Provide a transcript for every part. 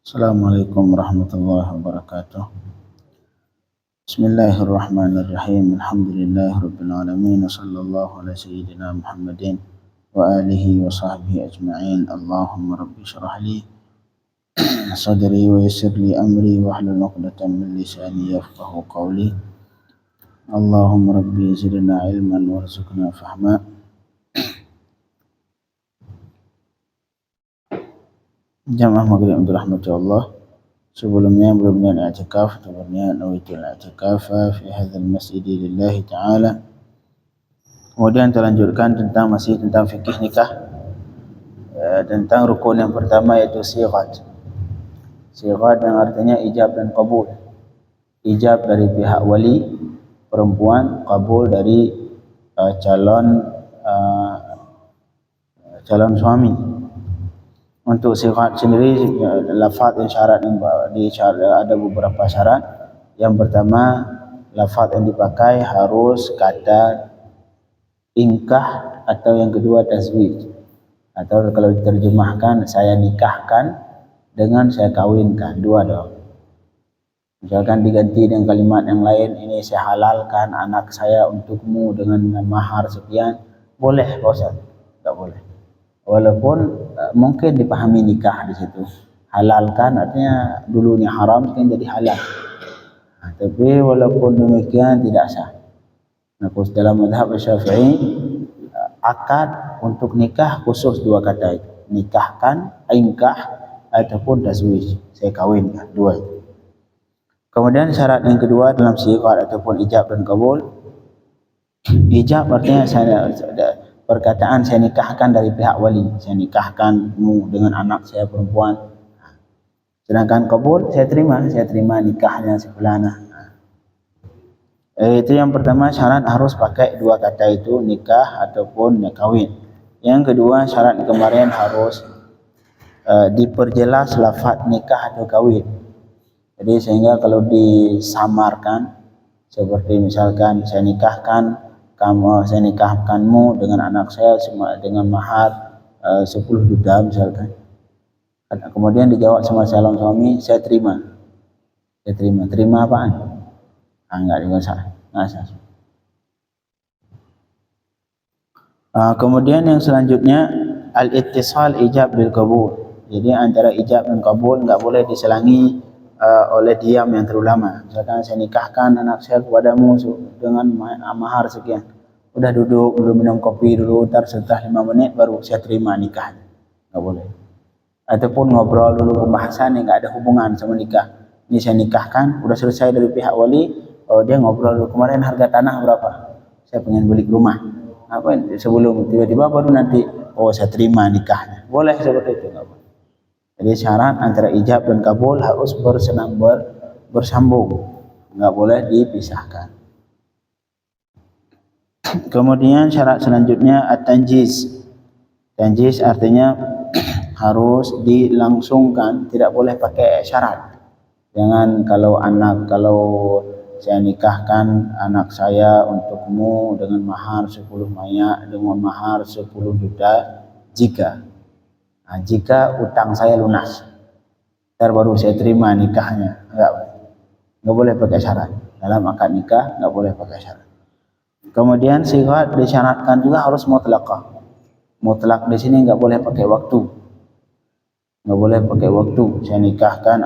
Assalamualaikum warahmatullahi wabarakatuh. Bismillahirrahmanirrahim. Alhamdulillahirabbil alamin. Wassallallahu ala sayyidina Muhammadin wa alihi wa sahbihi ajma'in. Allahumma rabbi shrah li sadri wa yassir li amri wa hlul 'uqdatam min lisani yafqahu qawli. Allahumma rabbi zidna ilman warzuqna fahma. Jamaah maghrib untuk rahmati Allah. Sebelumnya belum niat i'tikaf atau berniat nawaitul i'tikaf fi hadzal masjid lillahi ta'ala. Kemudian terlanjutkan masih tentang fikih nikah. Tentang rukun yang pertama yaitu sighat. Sighat yang artinya ijab dan qabul. Ijab dari pihak wali perempuan, qabul dari calon suami. Untuk sighat sendiri, lafaz dan syarat yang ada beberapa syarat. Yang pertama, lafaz yang dipakai harus kata inkah, atau yang kedua tazwij. Atau kalau diterjemahkan saya nikahkan dengan saya kawinkan, dua dong. Misalkan diganti dengan kalimat yang lain, ini saya halalkan anak saya untukmu dengan mahar sekian, boleh Pak Ustaz? Tak boleh. Walaupun mungkin dipahami nikah di situ. Halalkan artinya dulunya haram sekarang jadi halal. Tapi walaupun demikian tidak sah. Nah, dalam mazhab Syafi'i akad untuk nikah khusus dua kata itu. Nikahkan, inkah ataupun tazwij. Saya kawinkan, dua itu. Kemudian syarat yang kedua dalam sighat ataupun ijab dan qabul. Ijab artinya perkataan saya nikahkan dari pihak wali, saya nikahkanmu dengan anak saya perempuan. Sedangkan qabul, saya terima nikahnya si fulana. Itu yang pertama, syarat harus pakai dua kata itu, nikah ataupun kawin. Yang kedua, syarat kemarin harus diperjelas lafaz nikah atau kawin. Jadi sehingga kalau disamarkan seperti misalkan saya nikahkanmu dengan anak saya dengan mahar 10 juta misalkan. Kemudian dijawab sama calon suami, saya terima. Terima apaan? Enggak sah. Kemudian yang selanjutnya al-ittisal ijab bil qabul. Jadi antara ijab dan qabul enggak boleh diselangi oleh diam yang terlalu lama. Misalkan saya nikahkan anak saya kepadamu dengan mahar sekian. Udah duduk dulu, minum kopi dulu, ntar setelah 5 menit baru saya terima nikahnya. Enggak boleh. Ataupun ngobrol dulu, pembahasan yang enggak ada hubungan sama nikah. Ini saya nikahkan, udah selesai dari pihak wali, dia ngobrol dulu, kemarin harga tanah berapa? Saya pengen beli rumah. Apa sebelum tiba-tiba baru nanti saya terima nikahnya. Boleh seperti itu, enggak boleh. Jadi syarat antara ijab dan kabul harus bersambung, nggak boleh dipisahkan. Kemudian syarat selanjutnya at-tanjiz. Tanjiz artinya harus dilangsungkan, tidak boleh pakai syarat. Jangan kalau saya nikahkan anak saya untukmu dengan mahar 10 juta jika utang saya lunas, ntar baru saya terima nikahnya. Enggak boleh pakai syarat. Dalam akad nikah enggak boleh pakai syarat. Kemudian sighat disyaratkan juga harus mutlaqah. Mutlak di sini enggak boleh pakai waktu. Enggak boleh pakai waktu. Saya nikahkan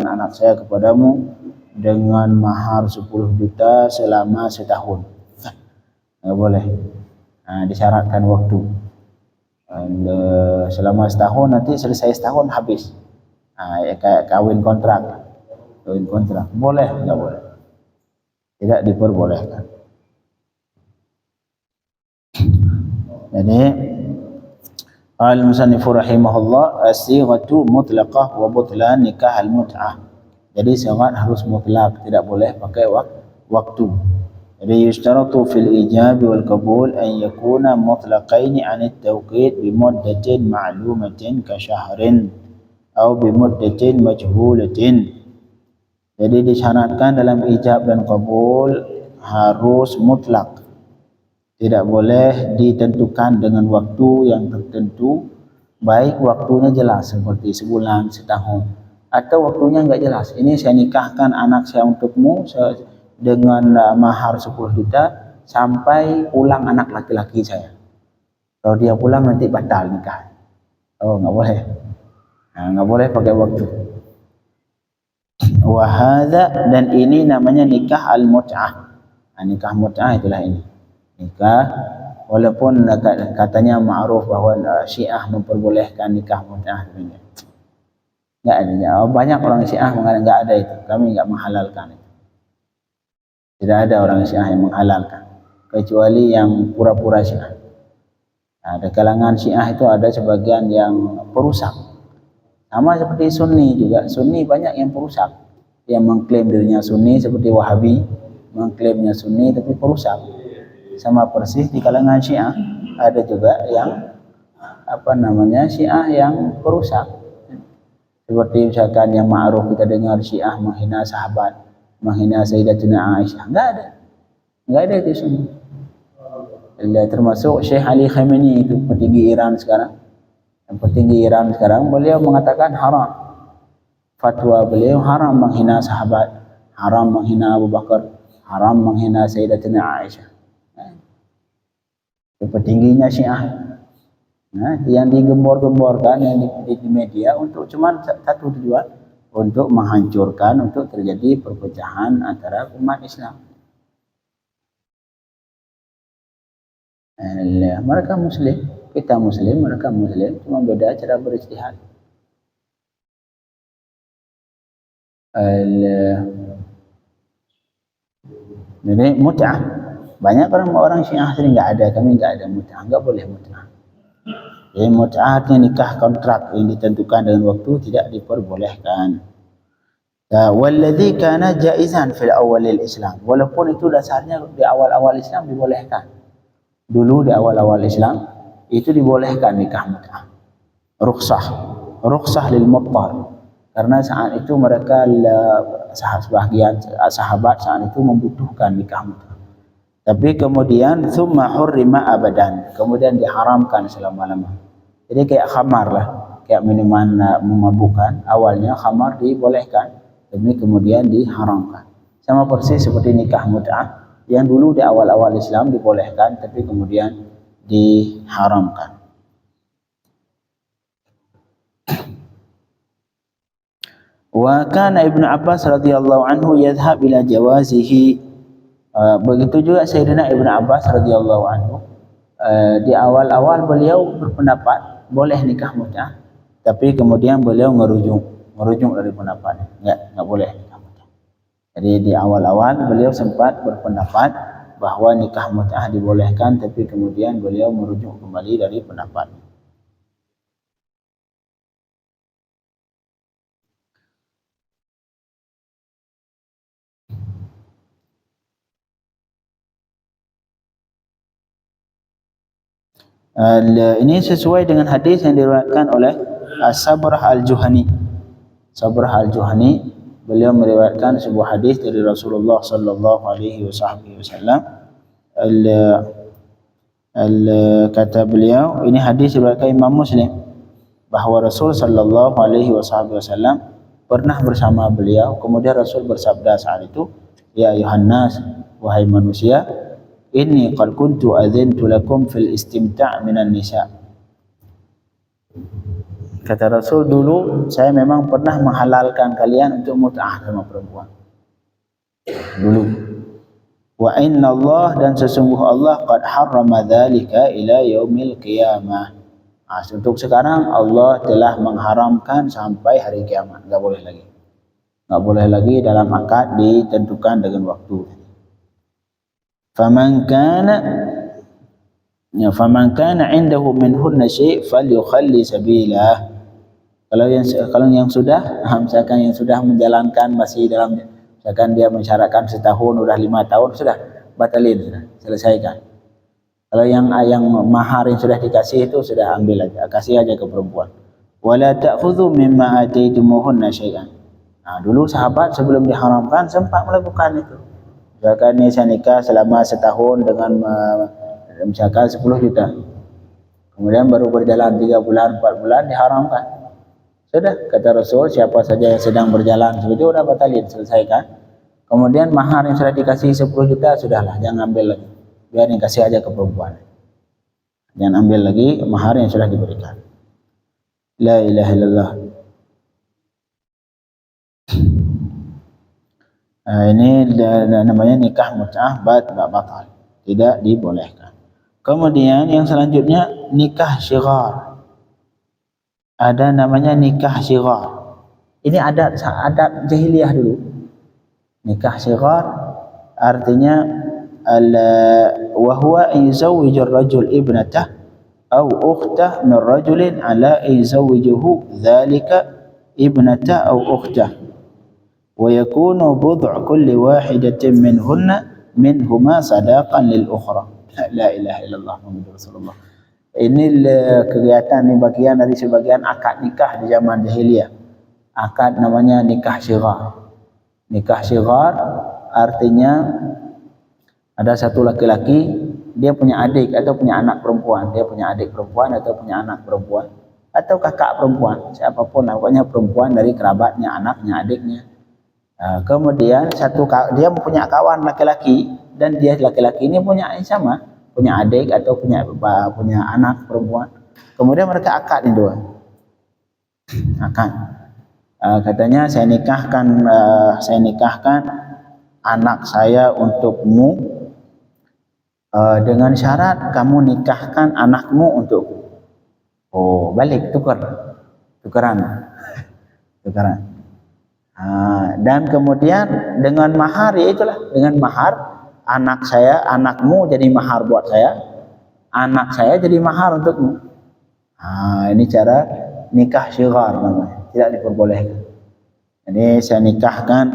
anak saya kepadamu dengan mahar 10 juta selama setahun. Enggak boleh. Disyaratkan waktu. Selama setahun, nanti selesai setahun habis. Kayak kawin kontrak. Boleh, enggak boleh? Tidak diperbolehkan. Jadi al-musannifu rahimahullah as-sighatu mutlaqah wa butlan nikah al-mut'ah. Jadi sighat harus mutlak, tidak boleh pakai waktu. Jadi yushtaratu fil ijab wal qabul an yakuna mutlaqaini an at-tawqit bi muddatin ma'lumatin ka syahrin aw bi muddatin majhulatin. Jadi disyaratkan dalam ijab dan qabul harus mutlak. Tidak boleh ditentukan dengan waktu yang tertentu baik waktunya jelas seperti sebulan, setahun, atau waktunya enggak jelas. Ini saya nikahkan anak saya untukmu dengan mahar 10 juta sampai pulang anak laki-laki saya. Kalau dia pulang nanti batal nikah. Oh, enggak boleh. Nah, enggak boleh pakai waktu. Wahada, dan ini namanya nikah al-mut'ah. Nah, nikah mut'ah itulah ini. Nikah walaupun katanya ma'ruf bahwa Syiah memperbolehkan nikah mut'ah, enggak ada. Banyak orang Syiah mengatakan enggak ada itu. Kami enggak menghalalkan itu. Tidak ada orang Syiah yang menghalalkan kecuali yang pura-pura Syiah. Nah, di kalangan Syiah itu ada sebagian yang perusak. Sama seperti Sunni juga. Sunni banyak yang perusak, yang mengklaim dirinya Sunni seperti Wahabi, mengklaimnya Sunni tapi perusak. Sama persis di kalangan Syiah ada juga yang Syiah yang perusak. Seperti misalkan yang ma'ruf kita dengar Syiah menghina sahabat, menghina Sayyidatuna Aisyah. Enggak ada itu Sunni. Termasuk Syekh Ali Khamenei, itu petinggi Iran sekarang. Yang petinggi Iran sekarang, beliau mengatakan haram. Fatwa beliau haram menghina sahabat, haram menghina Abu Bakar, haram menghina Sayyidatuna Aisyah. Itu petingginya Syiah. Nah, yang digembor-gemborkan yang di media untuk cuma satu tujuan, untuk menghancurkan, untuk terjadi perpecahan antara umat Islam. Mereka Muslim, kita Muslim, mereka Muslim, cuma beda cara berijtihad. Jadi mut'ah, banyak orang Syiah sering enggak ada, kami enggak ada mut'ah, enggak boleh mut'ah. Jadi mut'ah artinya nikah kontrak yang ditentukan dengan waktu, tidak diperbolehkan. Walladzi kana jaizan fil awalil Islam, walaupun itu dasarnya di awal-awal Islam dibolehkan. Dulu di awal-awal Islam itu dibolehkan nikah mut'ah. Rukhsah lil muttar. Karena saat itu mereka sebagian sahabat saat itu membutuhkan nikah mut'ah. Tapi kemudian tsumma hurrima abadan, kemudian diharamkan selama-lamanya. Jadi kayak khamar lah, kayak minuman memabukkan. Awalnya khamar dibolehkan, tapi kemudian diharamkan. Sama persis seperti nikah mut'ah yang dulu di awal-awal Islam dibolehkan, tapi kemudian diharamkan. Wa kana Ibnu Abbas radhiyallahu anhu yadhhab ila jawazihi. Begitu juga Sayyidina Ibnu Abbas radhiyallahu anhu, di awal-awal beliau berpendapat boleh nikah mut'ah, tapi kemudian beliau merujuk dari pendapatnya, enggak boleh nikah mut'ah. Jadi di awal-awal beliau sempat berpendapat bahwa nikah mut'ah dibolehkan, tapi kemudian beliau merujuk kembali dari pendapatnya. Ini sesuai dengan hadis yang diriwayatkan oleh Sabrah Al-Juhani. Sabrah Al-Juhani, beliau meriwayatkan sebuah hadis dari Rasulullah sallallahu alaihi wasallam. Kata beliau, ini hadis diriwayatkan Imam Muslim, bahwa Rasul sallallahu alaihi wasallam pernah bersama beliau, kemudian Rasul bersabda saat itu, ya ayuhan nas, wahai manusia, inni qad kuntu adzintu lakum fil istimta' minan nisa. Kata Rasul, dulu saya memang pernah menghalalkan kalian untuk mut'ah sama perempuan. Dulu. Wa inna Allah, dan sesungguh Allah qad harrama dzalika ila yaumil qiyamah. Untuk sekarang Allah telah mengharamkan sampai hari kiamat, enggak boleh lagi. Enggak boleh lagi dalam akad ditentukan dengan waktu. Faman kana indahu minhunna syai' falyukhalli sabilah. Kalau yang sudah, misalkan yang sudah menjalankan masih dalam, misalkan dia mensyaratkan setahun, udah 5 tahun, sudah batalin, sudah selesaikan. Kalau yang mahar yang sudah dikasih itu sudah ambil aja, kasih aja ke perempuan. Wala ta'khudhu mimma ataytumuhunna syai'an. Nah, dulu sahabat sebelum diharamkan sempat melakukan itu. Misalkan ini saya nikah selama setahun dengan misalkan 10 juta. Kemudian baru berjalan 3 bulan, 4 bulan diharamkan. Sudah, kata Rasul, siapa saja yang sedang berjalan seperti itu sudah batalin, selesaikan. Kemudian mahar yang sudah dikasih 10 juta, sudahlah, jangan ambil lagi. Biar dikasih aja ke perempuan. Jangan ambil lagi mahar yang sudah diberikan. La ilaha illallah. Ini namanya nikah mut'ah batal. Tidak dibolehkan. Kemudian yang selanjutnya nikah syighar. Ada namanya nikah syighar. Ini adat jahiliyah dulu. Nikah syighar artinya wa huwa yuzawwiju ar-rajul ibnatah aw ukhtah min rajulin ala yuzawwijuhu dzalika ibnatah aw ukhtah wa yakunu bud'u kulli wahidatin minhuma sadaqan lil ukhra. La ilaha illallah Muhammadur Rasulullah. Ini kegiatan, ini bagian dari sebagian akad nikah di zaman jahiliyah. Akad namanya nikah syighar. Nikah syighar artinya ada satu laki-laki, dia punya adik atau punya anak perempuan. Dia punya adik perempuan atau punya anak perempuan atau kakak perempuan, siapapun, pokoknya perempuan dari kerabatnya, anaknya, adiknya. Kemudian dia punya kawan laki-laki dan dia laki-laki ini punya yang sama, punya adik atau punya anak perempuan. Kemudian mereka akad ini dua. Akad. Katanya saya nikahkan anak saya untukmu dengan syarat kamu nikahkan anakmu untukku. Oh, balik tukeran. Dan kemudian dengan mahar, ya itulah, dengan mahar anakmu jadi mahar buat saya, anak saya jadi mahar untukmu. Ini cara nikah syighar namanya, tidak diperbolehkan. Jadi saya nikahkan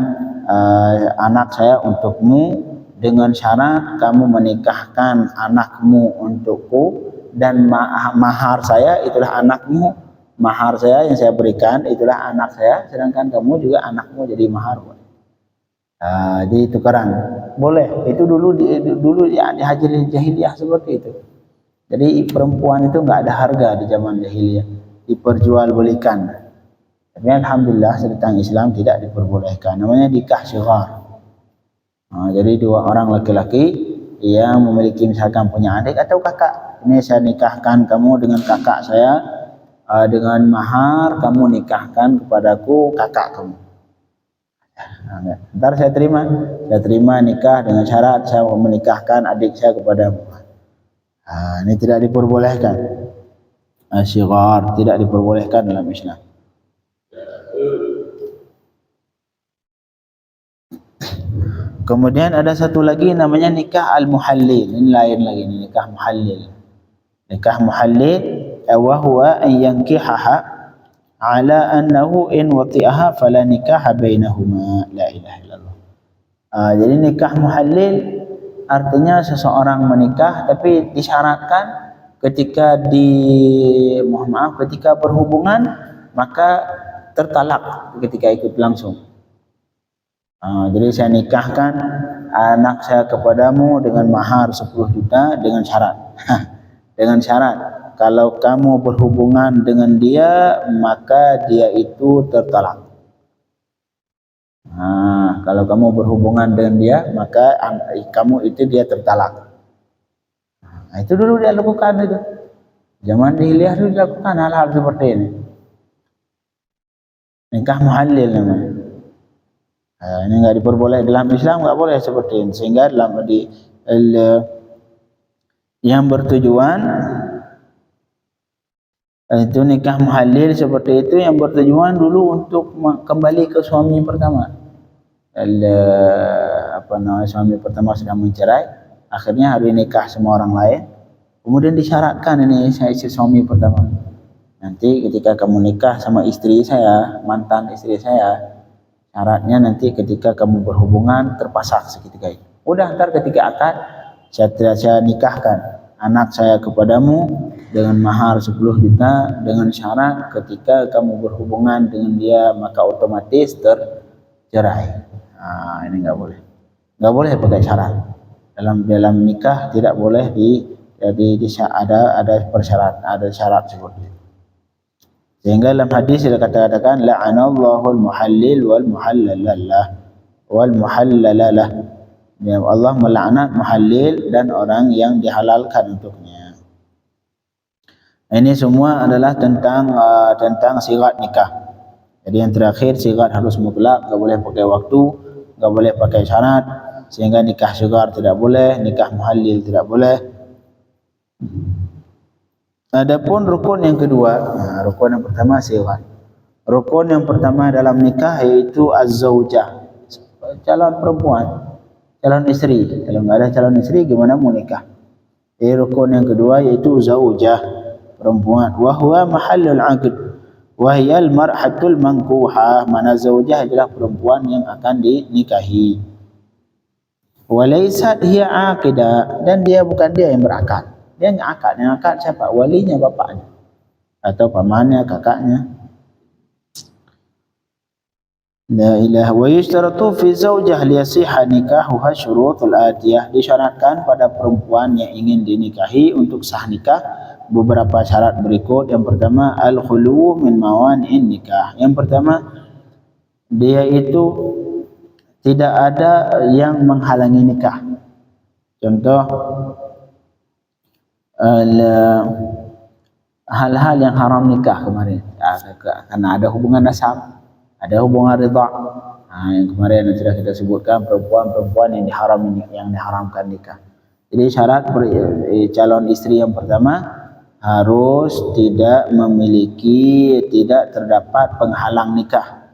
anak saya untukmu dengan syarat kamu menikahkan anakmu untukku, dan mahar saya itulah anakmu, mahar saya yang saya berikan itulah anak saya, sedangkan kamu juga anakmu jadi mahar. Jadi tukaran boleh. Itu dulu di haji jahiliyah seperti itu. Jadi perempuan itu enggak ada harga di zaman jahiliyah, diperjualbelikan. Tapi alhamdulillah datang Islam tidak diperbolehkan. Namanya nikah syighar. Jadi dua orang laki-laki yang memiliki misalkan punya adik atau kakak. Ini saya nikahkan kamu dengan kakak saya dengan mahar, kamu nikahkan kepadaku kakak kamu. Ntar saya terima nikah dengan syarat saya menikahkan adik saya kepadamu. Ini tidak diperbolehkan. Syighar tidak diperbolehkan dalam Islam. Kemudian ada satu lagi namanya nikah al-muhallil. Ini lain lagi, ini nikah muhallil. Nikah muhallil wa huwa an yankihaha ala annahu in wati'aha fala nikaha bainahuma. La ilaha illallah. Jadi nikah muhallil artinya seseorang menikah tapi disyaratkan ketika ketika berhubungan maka tertalak ketika ikut langsung. Jadi saya nikahkan anak saya kepadamu dengan mahar 10 juta dengan syarat. Dengan syarat kalau kamu berhubungan dengan dia maka dia itu tertalak. Kalau kamu berhubungan dengan dia maka kamu itu dia tertalak. Itu dulu dia lakukan itu. Zaman jahiliyah dulu dilakukan hal-hal seperti ini. Nikah muhallil namanya. Ini enggak diperbolehkan dalam Islam, enggak boleh seperti ini. Sehingga dalam yang bertujuan itu nikah muhallil seperti itu yang bertujuan dulu untuk kembali ke suami pertama. Suami pertama sudah mencerai, akhirnya hari nikah sama orang lain. Kemudian disyaratkan ini saya suami pertama. Nanti ketika kamu nikah sama istri saya, mantan istri saya, syaratnya nanti ketika kamu berhubungan terpasak seketika itu. Udah, ntar ketika akad saya nikahkan anak saya kepadamu dengan mahar 10 juta dengan syarat ketika kamu berhubungan dengan dia maka otomatis tercerai. Ini enggak boleh. Enggak boleh pakai syarat. Dalam nikah tidak boleh Jadi ada persyarat, ada syarat seperti itu. Sehingga dalam hadis dikatakan la'anallahu al-muhallil wal muhallalalah. Ya, Allah melaknat muhallil dan orang yang dihalalkan untuknya. Ini semua adalah tentang sigat nikah. Jadi yang terakhir sigat harus mutlak, enggak boleh pakai waktu, enggak boleh pakai syarat, sehingga nikah sigar tidak boleh, nikah muhallil tidak boleh. Adapun rukun yang kedua, rukun yang pertama sigat. Rukun yang pertama dalam nikah yaitu az-zaujah, calon perempuan, calon istri. Kalau enggak ada calon istri gimana mau nikah? Rukun yang kedua yaitu zaujah, perempuan. Wa huwa mahallul 'aqd wa hiya al-mar'atul mankuhah. Mana zaujah adalah perempuan yang akan dinikahi. Wa laysat hiya 'aqidah, dan dia bukan dia yang berakad. Dia yang akad. Yang akad siapa? Walinya, bapaknya atau pamannya, kakaknya. La ilaha wa yushtaratu fi zaujah liyasihha nikahuha syurutul atiyah. Disyaratkan pada perempuan yang ingin dinikahi untuk sah nikah beberapa syarat berikut. Yang pertama, al-khulu min mawani'in nikah. Yang pertama, dia itu tidak ada yang menghalangi nikah. Contoh, hal-hal yang haram nikah kemarin, karena ada hubungan nasab, ada hubungan ridha. Yang kemarin sudah kita sebutkan perempuan-perempuan yang diharamkan nikah. Jadi syarat calon istri yang pertama harus tidak terdapat penghalang nikah,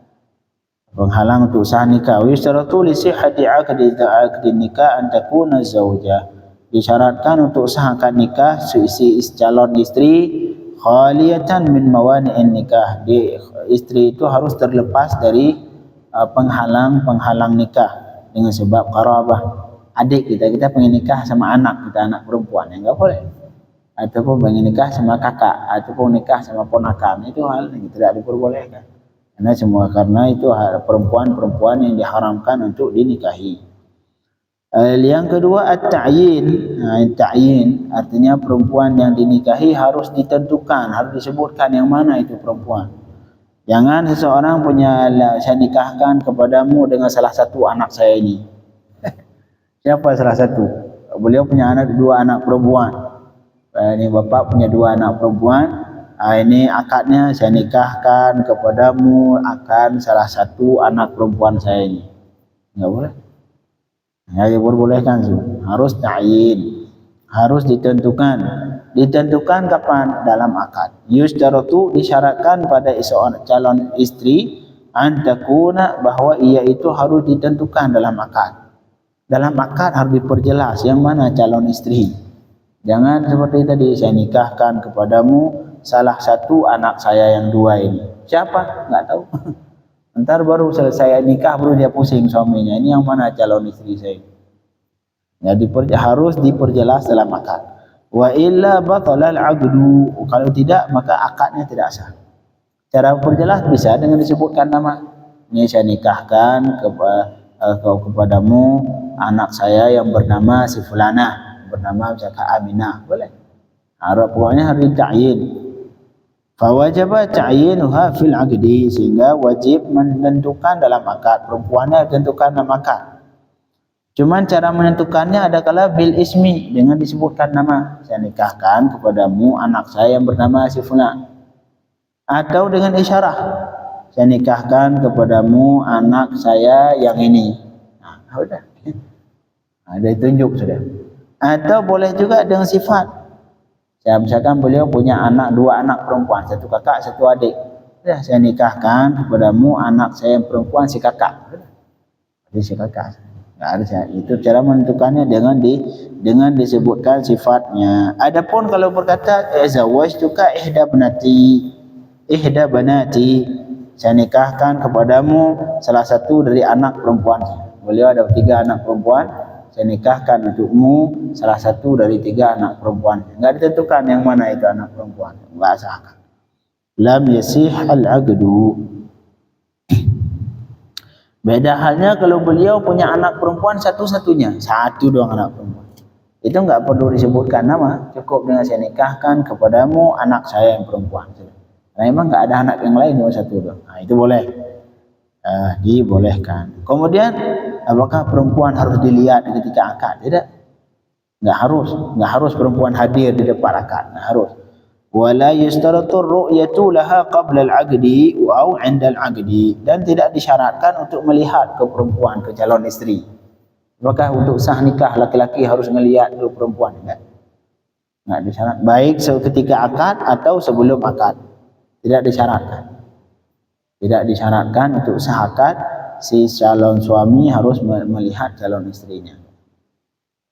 penghalang untuk sah nikah. Wa yustaratu li sihhati 'aqdi nikah an takuna zaujah. Disyaratkan untuk sah akad nikah si calon istri khaliyatan min mawani'in nikah. Istri itu harus terlepas dari penghalang nikah. Dengan sebab qarabah, adik kita pengen nikah sama anak kita, anak perempuan, enggak boleh. Ataupun pengen nikah sama kakak, ataupun nikah sama ponakan, itu hal yang tidak diperbolehkan. Karena itu perempuan yang diharamkan untuk dinikahi. Yang kedua at-ta'yin. Ta'yin artinya perempuan yang dinikahi harus ditentukan, harus disebutkan yang mana itu perempuan. Jangan seseorang saya nikahkan kepadamu dengan salah satu anak saya ini. Siapa salah satu? Beliau punya dua anak perempuan. Ini bapak punya dua anak perempuan. Ini akadnya saya nikahkan kepadamu akan salah satu anak perempuan saya ini. Enggak boleh. Ya, diperbolehkan harus ta'yin, harus ditentukan. Ditentukan kapan? Dalam akad. Yushtaratu, disyaratkan pada seorang calon istri antakuna, bahwa ia itu harus ditentukan dalam akad. Dalam akad harus diperjelas yang mana calon istri. Jangan seperti tadi, saya nikahkan kepadamu salah satu anak saya yang dua ini. Siapa? Enggak tahu. Ntar baru selesai nikah baru dia pusing suaminya, ini yang mana calon istri saya. Jadi harus diperjelas dalam akad. Wa illa batalal 'aqdu. Kalau tidak maka akadnya tidak sah. Cara perjelas bisa dengan disebutkan nama. Ini saya nikahkan kepadamu anak saya yang bernama si fulanah, bernama misalkan Aminah, boleh. Pokoknya harus ta'yin. Fawajaba ta'yinuha fil 'aqdi, sehingga wajib menentukan dalam akad. Perempuannya tentukan dalam akad. Cuman cara menentukannya adalah bil ismi, dengan disebutkan nama. Saya nikahkan kepadamu anak saya yang bernama si fulan. Atau dengan isyarah, saya nikahkan kepadamu anak saya yang ini. Sudah. Ada tunjuk sudah. Atau boleh juga dengan sifat. Saya misalkan beliau punya dua anak perempuan, satu kakak, satu adik. Saya nikahkan kepadamu anak saya yang perempuan si kakak. Jadi si kakak. Itu cara menentukannya dengan disebutkan sifatnya. Adapun kalau berkata zawajtuka ihda banati, saya nikahkan kepadamu salah satu dari anak perempuan. Beliau ada 3 anak perempuan, saya nikahkan untukmu salah satu dari 3 anak perempuan. Enggak ditentukan yang mana itu anak perempuan, enggak sah. Lam yasih al-'aqdu. Beda halnya kalau beliau punya anak perempuan satu-satunya, satu doang anak perempuan. Itu enggak perlu disebutkan nama, cukup dengan saya nikahkan kepadamu anak saya yang perempuan. Karena memang enggak ada anak yang lain, cuma satu tu. Itu boleh. Dibolehkan. Kemudian apakah perempuan harus dilihat ketika akad? Tidak. Enggak harus perempuan hadir di depan akad. Enggak harus. Wala yustaratu ru'yatu laha qabla al-'aqdi au 'inda al-'aqdi, dan tidak disyaratkan untuk melihat ke perempuan, ke calon isteri. Apakah untuk sah nikah laki-laki harus melihat ke perempuan? Enggak disyarat. Baik ketika akad atau sebelum akad. Tidak disyaratkan. Tidak disyaratkan untuk sah akad si calon suami harus melihat calon istrinya.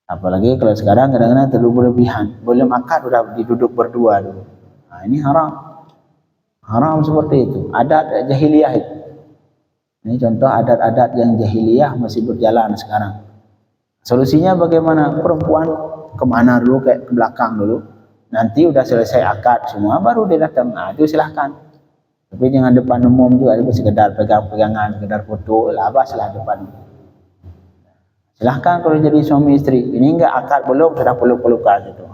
Apalagi kalau sekarang kadang-kadang terlalu berlebihan. Belum akad sudah diduduk berdua dulu. Ini haram. Haram seperti itu. Adat jahiliyah itu. Ini contoh adat-adat yang jahiliyah masih berjalan sekarang. Solusinya bagaimana? Perempuan kemana dulu, kayak ke belakang dulu. Nanti udah selesai akad semua, baru dia datang. Itu silahkan. Tapi jangan depan umum juga. Itu sekedar pegang-pegangan, sekedar foto. Labaslah depan umum. Silahkan kalau jadi suami istri. Ini enggak akad belum, sudah peluk-pelukan itu.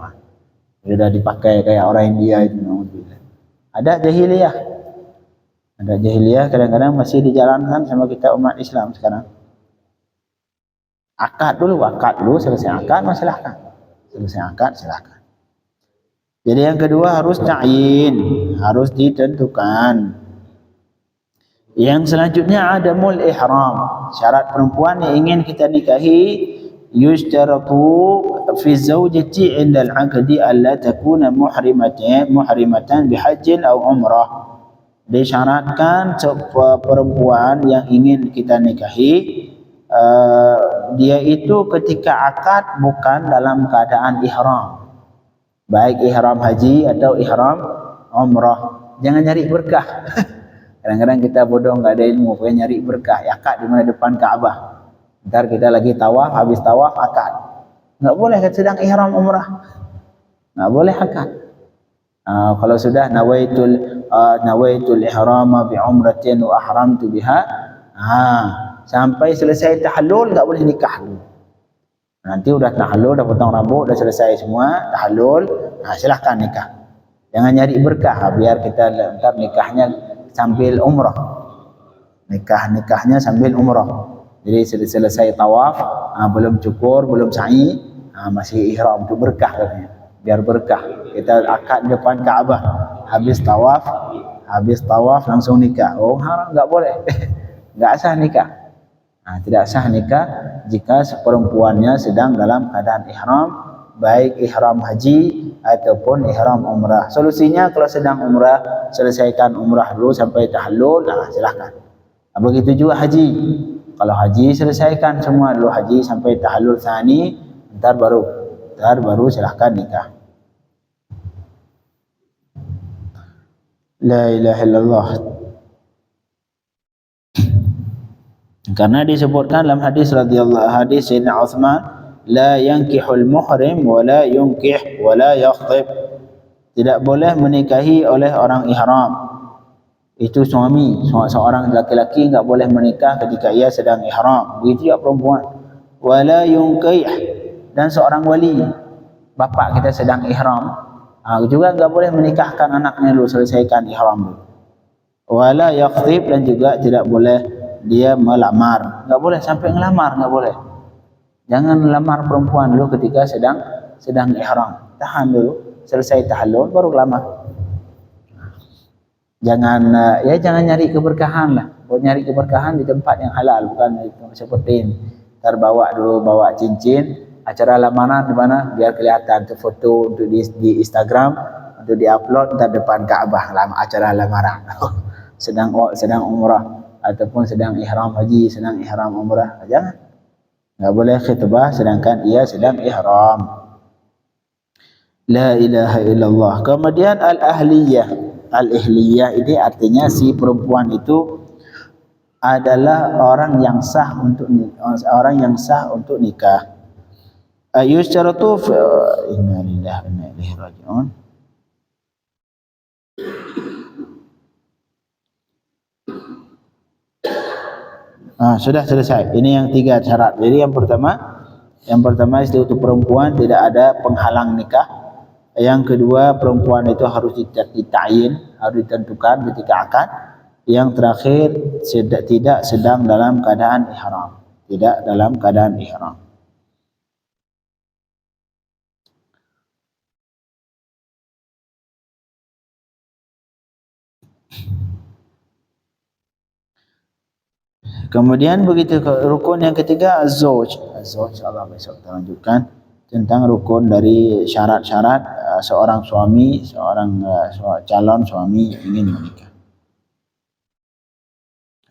Sudah dipakai kayak orang India itu. Ada jahiliyah. Ada jahiliyah kadang-kadang masih dijalankan sama kita umat Islam sekarang. Akad dulu, selesai akad, silahkan. Selesai akad, silahkan. Jadi yang kedua harus ta'yin, harus ditentukan. Yang selanjutnya adamul ihram. Syarat perempuan yang ingin kita nikahi, yushtaratu fi zawjati 'inda al-'aqdi alla takuna muhrimatan bihajjin aw umrah. Disyaratkan perempuan yang ingin kita nikahi, dia itu ketika akad bukan dalam keadaan ihram, baik ihram haji atau ihram umrah. Jangan nyari berkah. Kadang-kadang kita bodoh, enggak ada ilmu, pengen nyari berkah. Akad di mana? Depan Ka'bah. Ntar kita lagi tawaf, habis tawaf akad. Enggak boleh, sedang ihram umrah. Enggak boleh akad. Kalau sudah nawaitul ihrama bi umratin wa ahramtu biha, sampai selesai tahallul enggak boleh nikah dulu. Nanti udah tahallul, udah potong rambut, udah selesai semua tahallul, silahkan nikah. Jangan nyari berkah, biar kita ntar nikahnya sambil umrah. Nikahnya sambil umrah. Jadi selesai tawaf, belum cukur, belum sa'i, masih ihram, itu berkah katanya. Biar berkah. Kita akad depan Ka'bah, habis tawaf langsung nikah. Oh, haram, enggak boleh. Enggak sah nikah. Tidak sah nikah jika perempuannya sedang dalam keadaan ihram, baik ihram haji ataupun ihram umrah. Solusinya kalau sedang umrah, selesaikan umrah dulu sampai tahallul, silahkan. Begitu juga haji. Kalau haji selesaikan semua dulu haji sampai tahallul tsani, ntar baru silahkan nikah. La ilaha illallah. Karena disebutkan dalam hadis Sayyidina Uthman, la yankihul muhrim wa la yunkih wa la yakhtib. Tidak boleh menikahi oleh orang ihram. Itu suami, seorang laki-laki enggak boleh menikah ketika ia sedang ihram. Begitu juga perempuan. Wa la yunkih, dan seorang wali, bapak kita sedang ihram, juga enggak boleh menikahkan anaknya dulu, selesaikan ihram dulu. Wa la yakhtib, dan juga tidak boleh dia melamar. Enggak boleh sampai ngelamar, enggak boleh. Jangan melamar perempuan dulu ketika sedang ihram. Tahan dulu, selesai tahallul baru lamar. Jangan nyari keberkahan lah. Buat nyari keberkahan di tempat yang halal, bukan seperti ini. Terbawa dulu, bawa cincin, acara lamaran di mana? Biar kelihatan tu foto untuk di Instagram, untuk diupload ntar depan Ka'bah, acara lamaran. sedang umrah ataupun sedang ihram haji, sedang ihram umrah. Jangan. Enggak boleh khitbah sedangkan ia sedang ihram. La ilaha illallah. Kemudian al-ahliyah. Al-ihliyah ini artinya si perempuan itu adalah orang yang sah untuk nikah. Yusyaratu inna lillahi wa inna ilaihi raji'un. Sudah selesai. Ini yang 3 syarat. Jadi yang pertama, Yang pertama, istri untuk perempuan tidak ada penghalang nikah. Yang kedua, perempuan itu harus dita'yin, harus ditentukan ketika akad. Yang terakhir, tidak sedang dalam keadaan ihram, tidak dalam keadaan ihram. Kemudian begitu rukun yang ketiga az-zawj. Az-zawj Allah besok kita lanjutkan tentang rukun dari syarat-syarat seorang suami, seorang calon suami ingin menikah.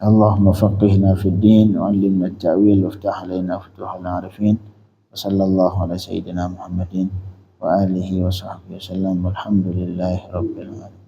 Allahumma faqihna fid din wa 'allimna at-ta'wil waftah 'alaina futuhal 'arifin. Wa sallallahu ala sayyidina Muhammadin wa alihi wa sahbihi wasallam. Walhamdulillahi rabbil alamin.